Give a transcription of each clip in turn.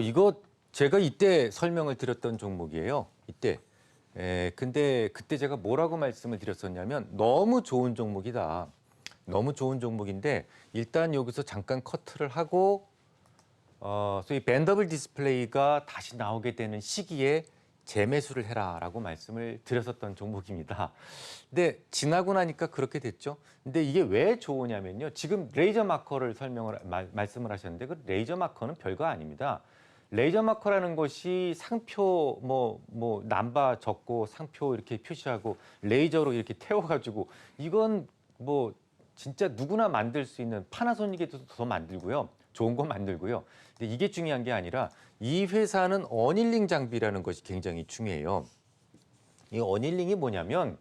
이거 제가 이때 설명을 드렸던 종목이에요. 이때. 근데 그때 제가 뭐라고 말씀을 드렸었냐면 너무 좋은 종목이다. 너무 좋은 종목인데 일단 여기서 잠깐 커트를 하고 소위 밴더블 디스플레이가 다시 나오게 되는 시기에 재매수를 해라라고 말씀을 드렸었던 종목입니다. 근데 지나고 나니까 그렇게 됐죠. 근데 이게 왜 좋으냐면요. 지금 레이저 마커를 말씀을 하셨는데 그 레이저 마커는 별거 아닙니다. 레이저 마커라는 것이 상표 남바 적고 상표 이렇게 표시하고 레이저로 이렇게 태워가지고 이건 뭐 진짜 누구나 만들 수 있는 파나소닉에도 더 만들고요. 좋은 거 만들고요. 근데 이게 중요한 게 아니라 이 회사는 어닐링 장비라는 것이 굉장히 중요해요. 이 어닐링이 뭐냐면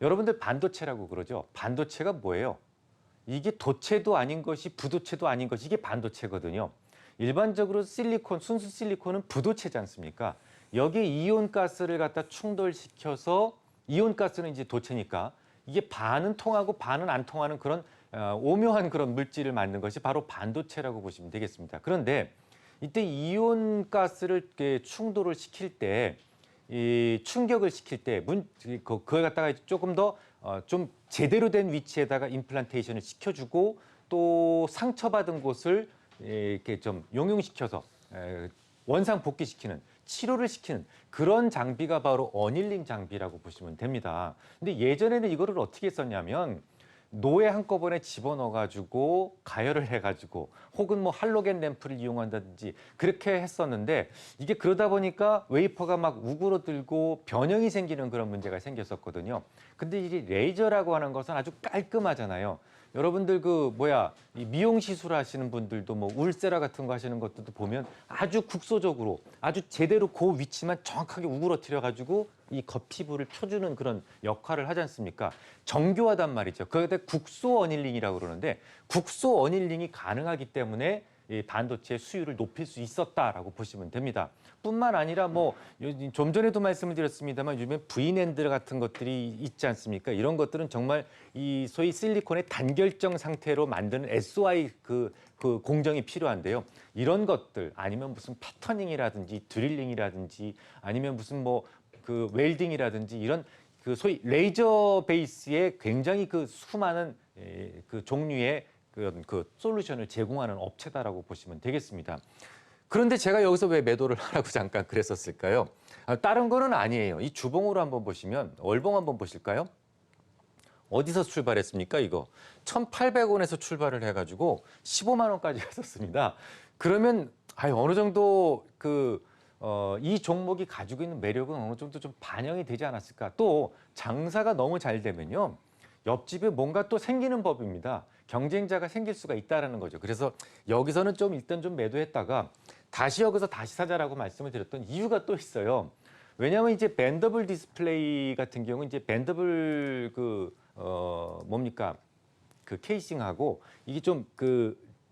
여러분들 반도체라고 그러죠. 반도체가 뭐예요? 이게 도체도 아닌 것이 부도체도 아닌 것이 이게 반도체거든요. 일반적으로 실리콘, 순수 실리콘은 부도체지 않습니까? 여기에 이온가스를 갖다 충돌시켜서 이온가스는 이제 도체니까 이게 반은 통하고 반은 안 통하는 그런 오묘한 그런 물질을 만든 것이 바로 반도체라고 보시면 되겠습니다. 그런데 이때 이온가스를 이렇게 충돌을 시킬 때 이 충격을 시킬 때 그걸 갖다가 조금 더 좀 제대로 된 위치에다가 임플란테이션을 시켜주고 또 상처받은 곳을 이렇게 좀 용융시켜서 원상 복귀시키는 치료를 시키는 그런 장비가 바로 어닐링 장비라고 보시면 됩니다. 근데 예전에는 이거를 어떻게 했었냐면 노에 한꺼번에 집어넣어가지고 가열을 해가지고 혹은 뭐 할로겐 램프를 이용한다든지 그렇게 했었는데 이게 그러다 보니까 웨이퍼가 막 우그러들고 변형이 생기는 그런 문제가 생겼었거든요. 근데 이 레이저라고 하는 것은 아주 깔끔하잖아요. 여러분들 이 미용 시술 하시는 분들도 뭐 울세라 같은 거 하시는 것들도 보면 아주 국소적으로 아주 제대로 그 위치만 정확하게 우그러뜨려 가지고 이 겉피부를 펴주는 그런 역할을 하지 않습니까? 정교하단 말이죠. 그게 국소 어닐링이라고 그러는데 국소 어닐링이 가능하기 때문에 이 반도체 수율을 높일 수 있었다라고 보시면 됩니다. 뿐만 아니라 좀 전에도 말씀을 드렸습니다만 요즘에 V낸드 같은 것들이 있지 않습니까? 이런 것들은 정말 이 소위 실리콘의 단결정 상태로 만드는 SOI 그 공정이 필요한데요. 이런 것들 아니면 무슨 패터닝이라든지 드릴링이라든지 아니면 무슨 그 웰딩이라든지 이런 그 소위 레이저 베이스의 굉장히 그 수많은 그 종류의 그 솔루션을 제공하는 업체다라고 보시면 되겠습니다. 그런데 제가 여기서 왜 매도를 하라고 잠깐 그랬었을까요? 다른 거는 아니에요. 이 주봉으로 한번 보시면 월봉 한번 보실까요? 어디서 출발했습니까, 이거? 1,800원에서 출발을 해가지고 15만 원까지 갔었습니다. 그러면 어느 정도 이 종목이 가지고 있는 매력은 어느 정도 좀 반영이 되지 않았을까? 또 장사가 너무 잘 되면요. 옆집에 뭔가 또 생기는 법입니다. 경쟁자가 생길 수가 있다는 거죠. 그래서 여기서는 좀 일단 좀 매도했다가 다시 여기서 다시 사자라고 말씀을 드렸던 이유가 또 있어요. 왜냐하면 이제 밴더블 디스플레이 같은 경우 이제 밴더블 뭡니까? 그 케이싱하고 이게 좀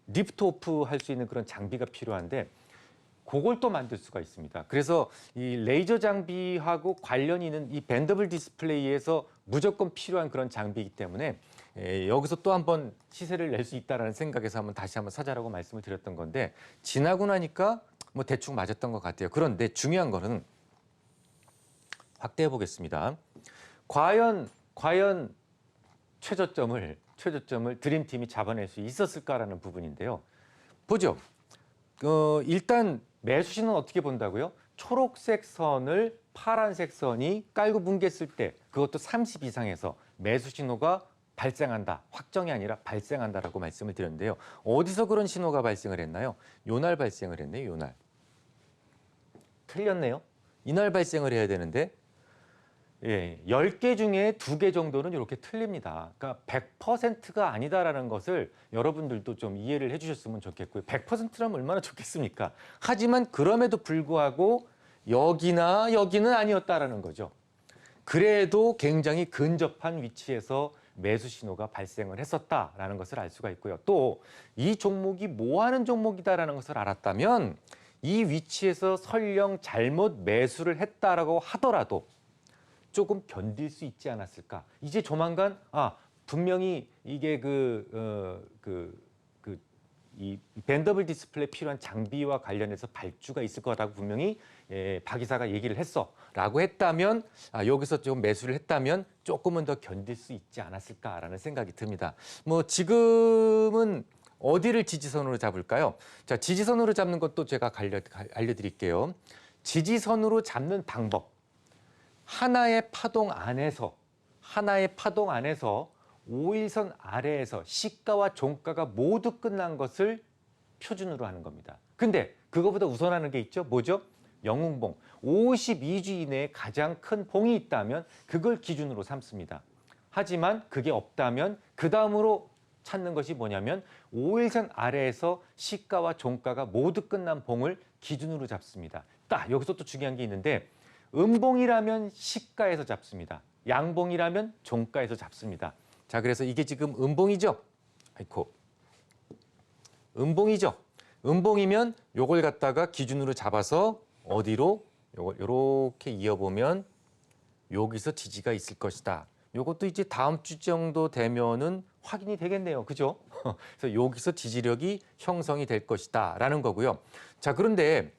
리프트 오프 할 수 있는 그런 장비가 필요한데 그걸 또 만들 수가 있습니다. 그래서 이 레이저 장비하고 관련이 있는 이 밴더블 디스플레이에서 무조건 필요한 그런 장비이기 때문에 여기서 또 한번 시세를 낼 수 있다는 생각에서 다시 한번 사자라고 말씀을 드렸던 건데 지나고 나니까 뭐 대충 맞았던 것 같아요. 그런데 중요한 거는 확대해 보겠습니다. 과연 최저점을 드림팀이 잡아낼 수 있었을까라는 부분인데요. 보죠. 일단 매수신은 어떻게 본다고요? 초록색 선을 파란색 선이 깔고 뭉갰을 때 그것도 30 이상에서 매수 신호가 발생한다. 확정이 아니라 발생한다라고 말씀을 드렸는데요. 어디서 그런 신호가 발생을 했나요? 요날 발생을 했네요. 요날. 틀렸네요. 이날 발생을 해야 되는데 10개 중에 2개 정도는 이렇게 틀립니다. 그러니까 100%가 아니다라는 것을 여러분들도 좀 이해를 해주셨으면 좋겠고요. 100%라면 얼마나 좋겠습니까? 하지만 그럼에도 불구하고 여기는 아니었다라는 거죠. 그래도 굉장히 근접한 위치에서 매수 신호가 발생을 했었다라는 것을 알 수가 있고요. 또 이 종목이 뭐 하는 종목이다라는 것을 알았다면 이 위치에서 설령 잘못 매수를 했다라고 하더라도 조금 견딜 수 있지 않았을까? 이제 조만간 분명히 이게 이 밴더블 디스플레이 필요한 장비와 관련해서 발주가 있을 거라고 분명히 박 이사가 얘기를 했어라고 했다면 여기서 좀 매수를 했다면 조금은 더 견딜 수 있지 않았을까라는 생각이 듭니다. 뭐 지금은 어디를 지지선으로 잡을까요? 자, 지지선으로 잡는 것도 제가 알려드릴게요. 지지선으로 잡는 방법. 하나의 파동 안에서 5일선 아래에서 시가와 종가가 모두 끝난 것을 표준으로 하는 겁니다. 근데 그거보다 우선하는 게 있죠. 뭐죠? 영웅봉. 52주 이내에 가장 큰 봉이 있다면 그걸 기준으로 삼습니다. 하지만 그게 없다면 그 다음으로 찾는 것이 뭐냐면 5일선 아래에서 시가와 종가가 모두 끝난 봉을 기준으로 잡습니다. 딱 여기서 또 중요한 게 있는데 음봉이라면 시가에서 잡습니다. 양봉이라면 종가에서 잡습니다. 자, 그래서 이게 지금 음봉이죠? 아이코. 음봉이죠? 음봉이면 요걸 갖다가 기준으로 잡아서 어디로? 요걸 요렇게 이어보면 여기서 지지가 있을 것이다. 요것도 이제 다음 주 정도 되면은 확인이 되겠네요. 그죠? 그래서 여기서 지지력이 형성이 될 것이다라는 거고요. 자, 그런데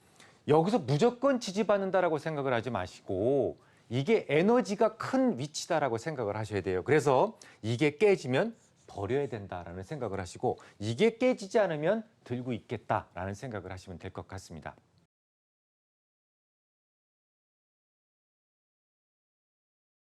여기서 무조건 지지받는다라고 생각을 하지 마시고 이게 에너지가 큰 위치다라고 생각을 하셔야 돼요. 그래서 이게 깨지면 버려야 된다라는 생각을 하시고 이게 깨지지 않으면 들고 있겠다라는 생각을 하시면 될 것 같습니다.